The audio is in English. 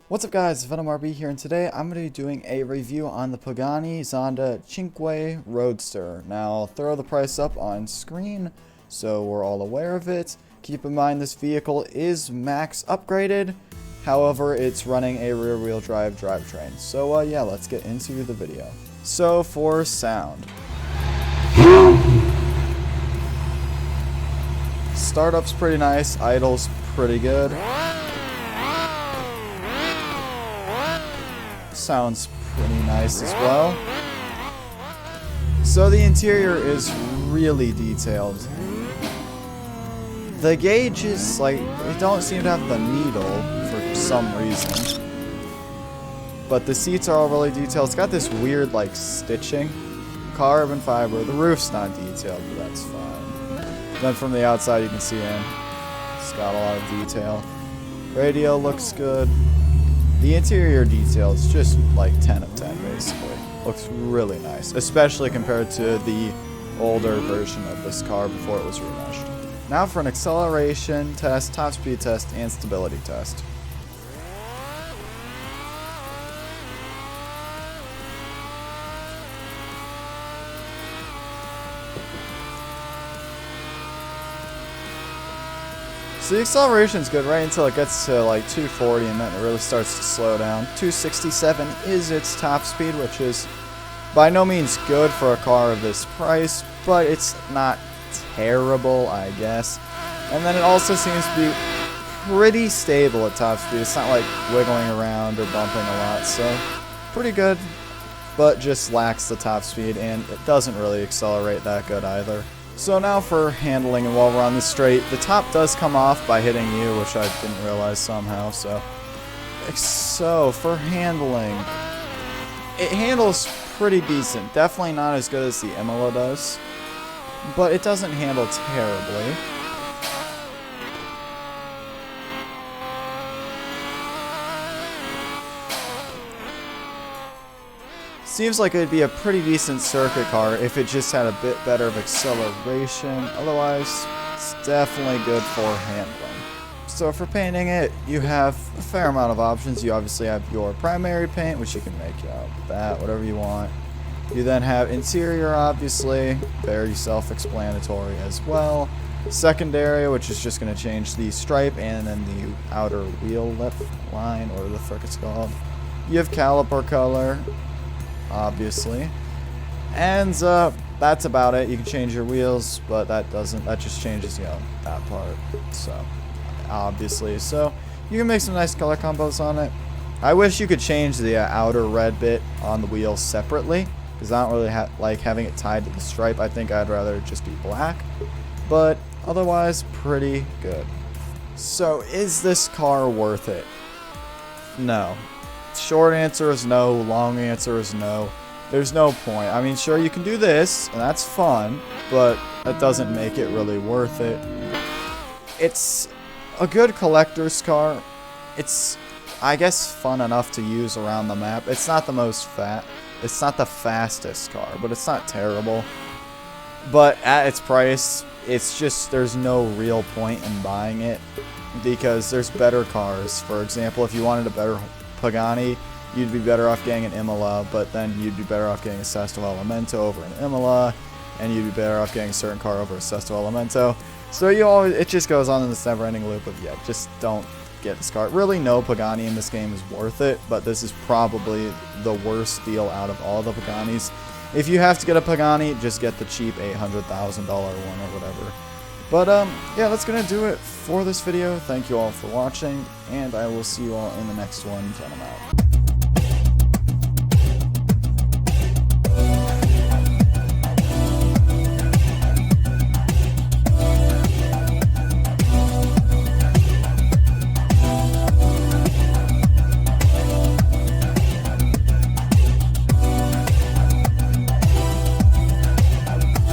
What's up guys, Venom RB here, and today I'm going to be doing a review on the Pagani Zonda Cinque Roadster. Now I'll throw the price up on screen so we're all aware of it. Keep in mind this vehicle is max upgraded, however it's running a rear wheel drive drivetrain. So yeah, let's get into the video. So for sound. Startup's pretty nice, idle's pretty good. Sounds pretty nice as well. So the interior is really detailed. The gauge is like, they don't seem to have the needle for some reason. But the seats are all really detailed. It's got this weird like stitching. Carbon fiber. The roof's not detailed, but that's fine. Then from the outside you can see in. It's got a lot of detail. Radio looks good. The interior detail is just like 10 of 10 basically. Looks really nice, especially compared to the older version of this car before it was remeshed. Now for an acceleration test, top speed test, and stability test. So the acceleration is good right until it gets to like 240 and then it really starts to slow down. 267 is its top speed, which is by no means good for a car of this price, but it's not terrible, I guess. And then it also seems to be pretty stable at top speed. It's not like wiggling around or bumping a lot, so pretty good, but just lacks the top speed, and it doesn't really accelerate that good either. So now for handling, and while we're on the straight, the top does come off by hitting you, which I didn't realize somehow, so for handling, it handles pretty decent. Definitely not as good as the Imola does, but it doesn't handle terribly. Seems like it'd be a pretty decent circuit car if it just had a bit better of acceleration. Otherwise, it's definitely good for handling. So for painting it, you have a fair amount of options. You obviously have your primary paint, which you can make out that, whatever you want. You then have interior, obviously, very self-explanatory as well. Secondary, which is just going to change the stripe and then the outer wheel lip line, or the frick it's called. You have caliper color, obviously, and that's about it. You can change your wheels, but that just changes, you know, that part, so obviously, so you can make some nice color combos on it. I wish you could change the outer red bit on the wheels separately, because I don't really like having it tied to the stripe. I think I'd rather it just be black, but otherwise pretty good. So is this car worth it? No. Short answer is no, long answer is no. There's no point. I mean, sure, you can do this, and that's fun, but that doesn't make it really worth it. It's a good collector's car. It's, I guess, fun enough to use around the map. It's not the it's not the fastest car, but it's not terrible. But at its price, it's just, there's no real point in buying it, because there's better cars. For example, if you wanted a better Pagani, you'd be better off getting an Imola, but then you'd be better off getting a Sesto Elemento over an Imola, and you'd be better off getting a certain car over a Sesto Elemento. So it just goes on in this never-ending loop of, yeah, just don't get this car. Really, no Pagani in this game is worth it, but this is probably the worst deal out of all the Paganis. If you have to get a Pagani, just get the cheap $800,000 one or whatever. But yeah, that's gonna do it for this video. Thank you all for watching, and I will see you all in the next one. I'm out.